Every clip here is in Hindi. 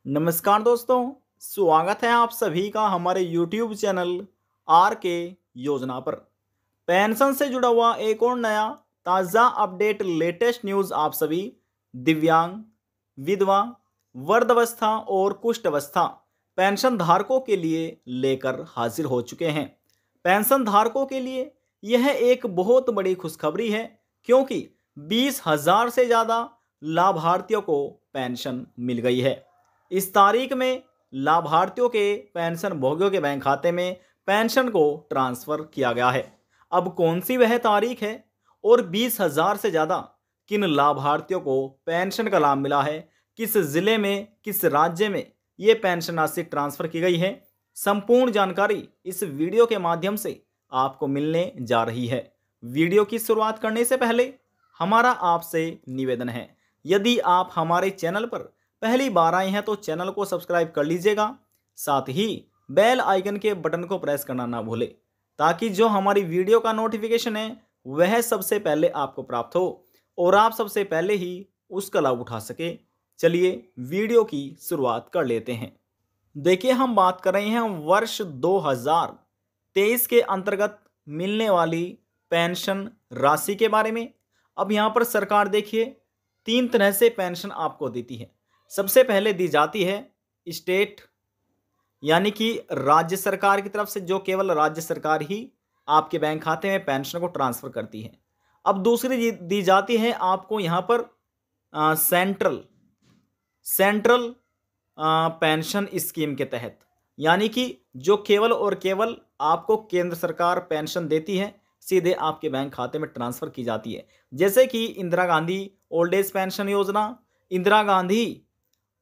नमस्कार दोस्तों, स्वागत है आप सभी का हमारे YouTube चैनल आर के योजना पर। पेंशन से जुड़ा हुआ एक और नया ताज़ा अपडेट, लेटेस्ट न्यूज़ आप सभी दिव्यांग, विधवा, वृद्धावस्था और कुष्ठावस्था पेंशन धारकों के लिए लेकर हाजिर हो चुके हैं। पेंशन धारकों के लिए यह एक बहुत बड़ी खुशखबरी है, क्योंकि 20,000 से ज़्यादा लाभार्थियों को पेंशन मिल गई है। इस तारीख में लाभार्थियों के पेंशन भोगियों के बैंक खाते में पेंशन को ट्रांसफर किया गया है। अब कौन सी वह तारीख है और 20,000 से ज़्यादा किन लाभार्थियों को पेंशन का लाभ मिला है, किस जिले में, किस राज्य में ये पेंशन राशि ट्रांसफर की गई है, संपूर्ण जानकारी इस वीडियो के माध्यम से आपको मिलने जा रही है। वीडियो की शुरुआत करने से पहले हमारा आपसे निवेदन है, यदि आप हमारे चैनल पर पहली बार आए हैं तो चैनल को सब्सक्राइब कर लीजिएगा, साथ ही बेल आइकन के बटन को प्रेस करना ना भूलें, ताकि जो हमारी वीडियो का नोटिफिकेशन है वह सबसे पहले आपको प्राप्त हो और आप सबसे पहले ही उसका लाभ उठा सके। चलिए वीडियो की शुरुआत कर लेते हैं। देखिए, हम बात कर रहे हैं वर्ष 2023 के अंतर्गत मिलने वाली पेंशन राशि के बारे में। अब यहाँ पर सरकार देखिए 3 तरह से पेंशन आपको देती है। सबसे पहले दी जाती है स्टेट, यानी कि राज्य सरकार की तरफ से, जो केवल राज्य सरकार ही आपके बैंक खाते में पेंशन को ट्रांसफ़र करती है। अब दूसरी दी जाती है आपको यहाँ पर सेंट्रल पेंशन स्कीम के तहत, यानी कि जो केवल और केवल आपको केंद्र सरकार पेंशन देती है, सीधे आपके बैंक खाते में ट्रांसफ़र की जाती है। जैसे कि Indira Gandhi old age pension योजना, इंदिरा गांधी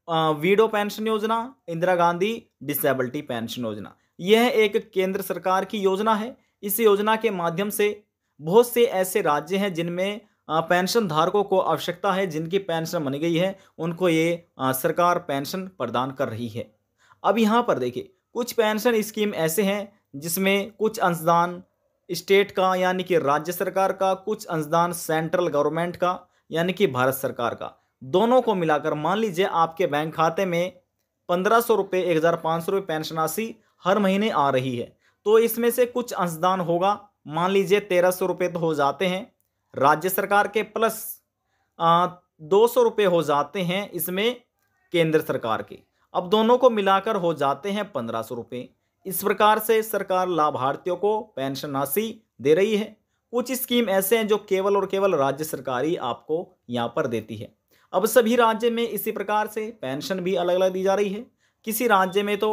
वीडो पेंशन योजना, इंदिरा गांधी डिसेबिलिटी पेंशन योजना। यह एक केंद्र सरकार की योजना है। इस योजना के माध्यम से बहुत से ऐसे राज्य हैं जिनमें पेंशन धारकों को आवश्यकता है, जिनकी पेंशन बन गई है, उनको ये सरकार पेंशन प्रदान कर रही है। अब यहाँ पर देखिए, कुछ पेंशन स्कीम ऐसे हैं जिसमें कुछ अंशदान स्टेट का यानी कि राज्य सरकार का, कुछ अंशदान सेंट्रल गवर्नमेंट का यानी कि भारत सरकार का, दोनों को मिलाकर मान लीजिए आपके बैंक खाते में 1,500 रुपये, 1,500 रुपये पेंशन राशि हर महीने आ रही है, तो इसमें से कुछ अंशदान होगा, मान लीजिए 1,300 रुपये तो हो जाते हैं राज्य सरकार के, प्लस 200 रुपये हो जाते हैं इसमें केंद्र सरकार के। अब दोनों को मिलाकर हो जाते हैं 1,500 रुपये। इस प्रकार से सरकार लाभार्थियों को पेंशन राशि दे रही है। कुछ स्कीम ऐसे हैं जो केवल और केवल राज्य सरकार ही आपको यहाँ पर देती है। अब सभी राज्य में इसी प्रकार से पेंशन भी अलग अलग दी जा रही है। किसी राज्य में तो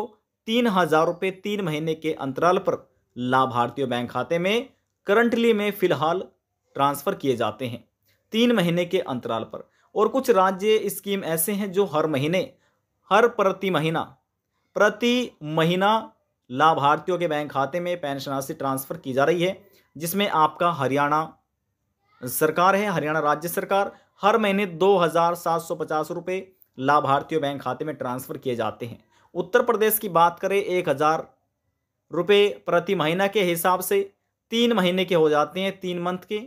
3,000 रुपये 3 महीने के अंतराल पर लाभार्थियों बैंक खाते में करंटली में फिलहाल ट्रांसफ़र किए जाते हैं 3 महीने के अंतराल पर। और कुछ राज्य स्कीम ऐसे हैं जो हर महीने, प्रति महीना लाभार्थियों के बैंक खाते में पेंशन राशि ट्रांसफ़र की जा रही है, जिसमें आपका हरियाणा सरकार है, हरियाणा राज्य सरकार, हर महीने 2,750 रुपये लाभार्थियों बैंक खाते में ट्रांसफ़र किए जाते हैं। उत्तर प्रदेश की बात करें, 1,000 रुपये प्रति महीना के हिसाब से 3 महीने के हो जाते हैं, 3 मंथ के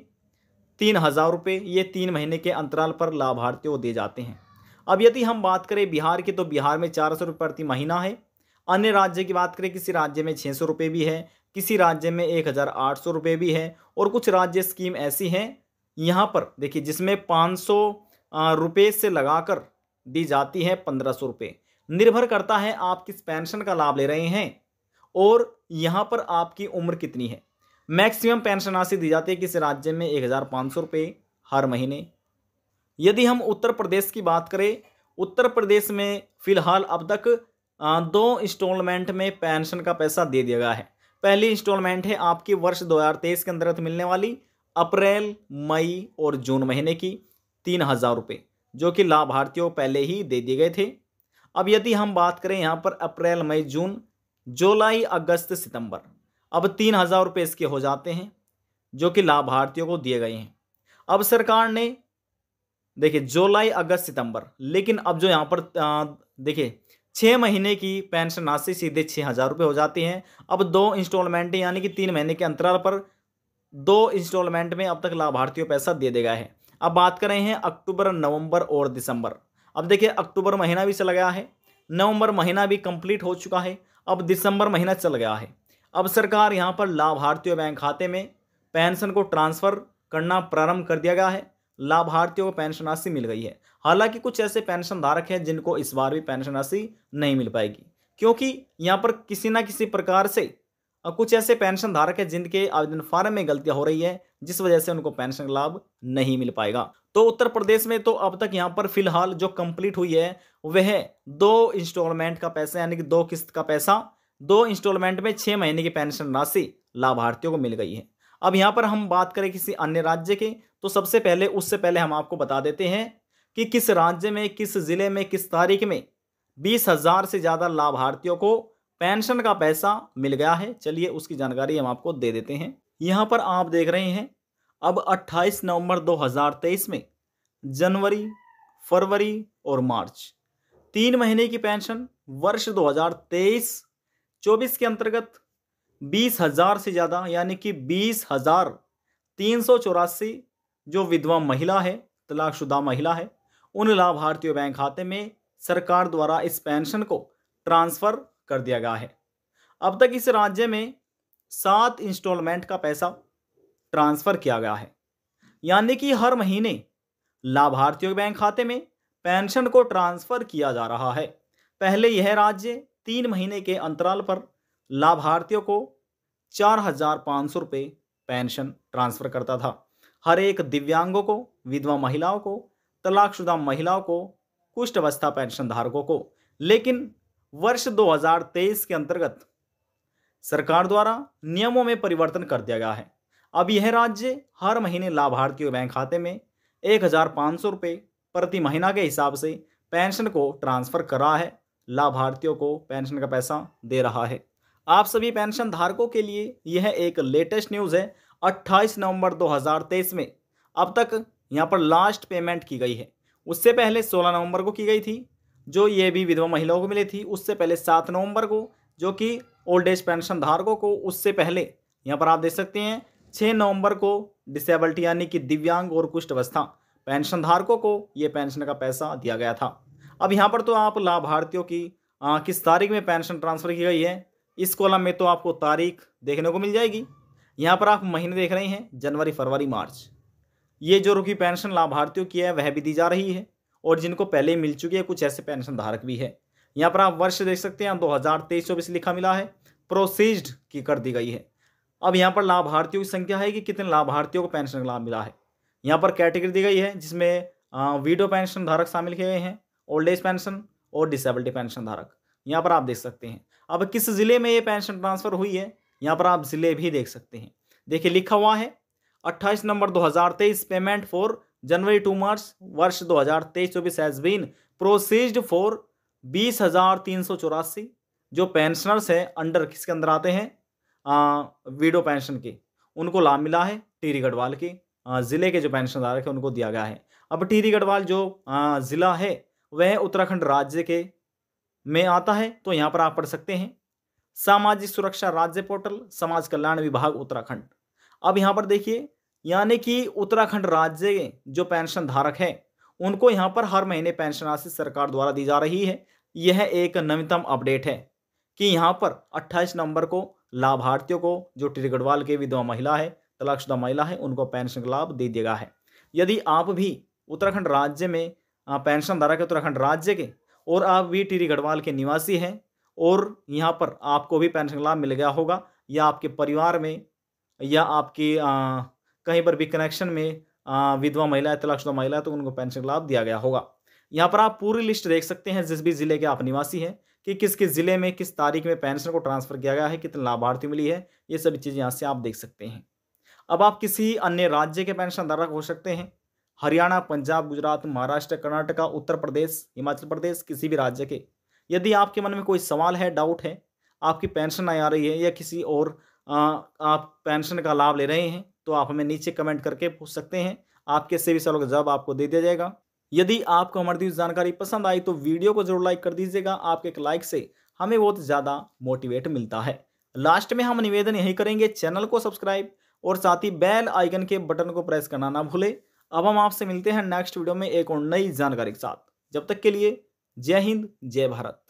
3,000 रुपये, ये 3 महीने के अंतराल पर लाभार्थियों को दिए जाते हैं। अब यदि हम बात करें बिहार की, तो बिहार में 400 रुपये प्रति महीना है। अन्य राज्य की बात करें, किसी राज्य में 600 रुपये भी है, किसी राज्य में 1,800 रुपये भी है, और कुछ राज्य स्कीम ऐसी हैं यहाँ पर देखिए जिसमें 500 रुपये से लगाकर दी जाती है 1,500 रुपये। निर्भर करता है आप किस पेंशन का लाभ ले रहे हैं और यहाँ पर आपकी उम्र कितनी है। मैक्सिमम पेंशन राशि दी जाती है किसी राज्य में 1,500 रुपये हर महीने। यदि हम उत्तर प्रदेश की बात करें, उत्तर प्रदेश में फ़िलहाल अब तक 2 इंस्टॉलमेंट में पेंशन का पैसा दे दिया गया है। पहली इंस्टॉलमेंट है आपकी वर्ष 2023 के अंतर्गत मिलने वाली, अप्रैल, मई और जून महीने की 3,000 रुपये, जो कि लाभार्थियों पहले ही दे दिए गए थे। अब यदि हम बात करें यहाँ पर अप्रैल, मई, जून, जुलाई, अगस्त, सितंबर, अब 3,000 रुपये इसके हो जाते हैं, जो कि लाभार्थियों को दिए गए हैं। अब सरकार ने देखिए जुलाई, अगस्त, सितंबर, लेकिन अब जो यहाँ पर देखिए 6 महीने की पेंशन राशि सीधे 6,000 रुपये हो जाती हैं। अब 2 इंस्टॉलमेंट यानी कि 3 महीने के अंतराल पर 2 इंस्टॉलमेंट में अब तक लाभार्थियों को पैसा दे दिया गया है। अब बात कर रहे हैं अक्टूबर, नवंबर और दिसंबर। अब देखिए अक्टूबर महीना भी चला गया है, नवंबर महीना भी कंप्लीट हो चुका है, अब दिसंबर महीना चल गया है। अब सरकार यहाँ पर लाभार्थियों बैंक खाते में पेंशन को ट्रांसफ़र करना प्रारंभ कर दिया गया है। लाभार्थियों को पेंशन राशि मिल गई है। हालांकि कुछ ऐसे पेंशन धारक हैं जिनको इस बार भी पेंशन राशि नहीं मिल पाएगी, क्योंकि यहाँ पर किसी ना किसी प्रकार से कुछ ऐसे पेंशन धारक हैं जिनके आवेदन फार्म में गलतियां हो रही है, जिस वजह से उनको पेंशन का लाभ नहीं मिल पाएगा। तो उत्तर प्रदेश में तो अब तक यहाँ पर फिलहाल जो कंप्लीट हुई है वह 2 इंस्टॉलमेंट का पैसा, यानी कि 2 किस्त का पैसा, 2 इंस्टॉलमेंट में 6 महीने की पेंशन राशि लाभार्थियों को मिल गई है। अब यहाँ पर हम बात करें किसी अन्य राज्य के, तो सबसे पहले उससे पहले हम आपको बता देते हैं कि किस राज्य में, किस जिले में, किस तारीख में 20,000 से ज़्यादा लाभार्थियों को पेंशन का पैसा मिल गया है। चलिए उसकी जानकारी हम आपको दे देते हैं। यहाँ पर आप देख रहे हैं, अब 28 नवंबर 2023 में जनवरी, फरवरी और मार्च 3 महीने की पेंशन वर्ष 2023-24 के अंतर्गत 20,000 से ज़्यादा, यानी कि 20,384 जो विधवा महिला है, तलाकशुदा महिला है, उन लाभार्थियों बैंक खाते में सरकार द्वारा इस पेंशन को ट्रांसफ़र कर दिया गया है। अब तक इस राज्य में 7 इंस्टॉलमेंट का पैसा ट्रांसफ़र किया गया है, यानी कि हर महीने लाभार्थियों के बैंक खाते में पेंशन को ट्रांसफ़र किया जा रहा है। पहले यह राज्य 3 महीने के अंतराल पर लाभार्थियों को 4,500 रुपये पेंशन ट्रांसफ़र करता था। हर एक दिव्यांगों को, विधवा महिलाओं को, तलाकशुदा महिलाओं को, कुष्ठ अवस्था पेंशन धारकों को। लेकिन वर्ष 2023 के अंतर्गत सरकार द्वारा नियमों में परिवर्तन कर दिया गया है। अब यह राज्य हर महीने लाभार्थियों बैंक खाते में 1,500 रुपये प्रति महीना के हिसाब से पेंशन को ट्रांसफ़र कर रहा है, लाभार्थियों को पेंशन का पैसा दे रहा है। आप सभी पेंशन धारकों के लिए यह एक लेटेस्ट न्यूज़ है। 28 नवंबर 2023 में अब तक यहाँ पर लास्ट पेमेंट की गई है। उससे पहले 16 नवंबर को की गई थी, जो ये भी विधवा महिलाओं को मिली थी। उससे पहले 7 नवंबर को, जो कि ओल्ड एज पेंशन धारकों को। उससे पहले यहाँ पर आप देख सकते हैं 6 नवंबर को डिसेबिलिटी यानी कि दिव्यांग और कुष्ठ अवस्था पेंशन धारकों को ये पेंशन का पैसा दिया गया था। अब यहाँ पर तो आप लाभार्थियों की किस तारीख में पेंशन ट्रांसफ़र की गई है, इस कॉलम में तो आपको तारीख देखने को मिल जाएगी। यहाँ पर आप महीने देख रहे हैं, जनवरी, फरवरी, मार्च। ये जो रुकी पेंशन लाभार्थियों की है वह भी दी जा रही है, और जिनको पहले मिल चुकी है कुछ ऐसे पेंशन धारक भी है। यहाँ पर आप वर्ष देख सकते हैं, 2023-24 लिखा मिला है, प्रोसीज्ड की कर दी गई है। अब यहाँ पर लाभार्थियों की संख्या है कि कितने लाभार्थियों को पेंशन का लाभ मिला है। यहाँ पर कैटेगरी दी गई है, जिसमें विडो पेंशन धारक शामिल किए गए हैं, ओल्ड एज पेंशन और डिसेबिलिटी पेंशन धारक। यहाँ पर आप देख सकते हैं। अब किस जिले में ये पेंशन ट्रांसफ़र हुई है, यहाँ पर आप जिले भी देख सकते हैं। देखिए लिखा हुआ है 28 नवंबर 2023 पेमेंट फॉर जनवरी टू मार्च वर्ष 2023-24 हैज़ बीन प्रोसीज्ड फॉर 20,384 जो पेंशनर्स हैं अंडर किसके अंदर आते हैं, विडो पेंशन के, उनको लाभ मिला है। टिहरी गढ़वाल के ज़िले के जो पेंशनधारक है उनको दिया गया है। अब टिहरी गढ़वाल जो ज़िला है वह उत्तराखंड राज्य के में आता है। तो यहाँ पर आप पढ़ सकते हैं सामाजिक सुरक्षा राज्य पोर्टल, समाज कल्याण विभाग उत्तराखंड। अब यहाँ पर देखिए, यानी कि उत्तराखंड राज्य के जो पेंशन धारक हैं उनको यहाँ पर हर महीने पेंशन राशि सरकार द्वारा दी जा रही है। यह एक नवीनतम अपडेट है कि यहाँ पर 28 नवंबर को लाभार्थियों को, जो टिहरी गढ़वाल के विधवा महिला है, तलाकशुदा महिला है, उनको पेंशन का लाभ दे दिया गया है। यदि आप भी उत्तराखंड राज्य में पेंशन धारक है उत्तराखंड राज्य के, और आप भी टिहरी गढ़वाल के निवासी हैं और यहाँ पर आपको भी पेंशन लाभ मिल गया होगा, या आपके परिवार में या आपकी कहीं पर भी कनेक्शन में विधवा महिला है, तलाकशुदा महिला है, तो उनको पेंशन लाभ दिया गया होगा। यहाँ पर आप पूरी लिस्ट देख सकते हैं जिस भी ज़िले के आप निवासी हैं कि किस किस ज़िले में किस तारीख में पेंशन को ट्रांसफ़र किया गया है, कितने लाभार्थी मिली है, ये सभी चीज़ें यहाँ से आप देख सकते हैं। अब आप किसी अन्य राज्य के पेंशन धारक हो सकते हैं, हरियाणा, पंजाब, गुजरात, महाराष्ट्र, कर्नाटक, उत्तर प्रदेश, हिमाचल प्रदेश, किसी भी राज्य के। यदि आपके मन में कोई सवाल है, डाउट है, आपकी पेंशन नहीं आ रही है या किसी और आप पेंशन का लाभ ले रहे हैं, तो आप हमें नीचे कमेंट करके पूछ सकते हैं। आपके सभी सवालों का जवाब आपको दे दिया जाएगा। यदि आपको हमारी दी जानकारी पसंद आई तो वीडियो को जरूर लाइक कर दीजिएगा। आपके एक लाइक से हमें बहुत ज़्यादा मोटिवेट मिलता है। लास्ट में हम निवेदन यही करेंगे, चैनल को सब्सक्राइब और साथ ही बेल आइकन के बटन को प्रेस करना ना भूलें। अब हम आपसे मिलते हैं नेक्स्ट वीडियो में एक और नई जानकारी के साथ। जब तक के लिए जय हिंद, जय भारत।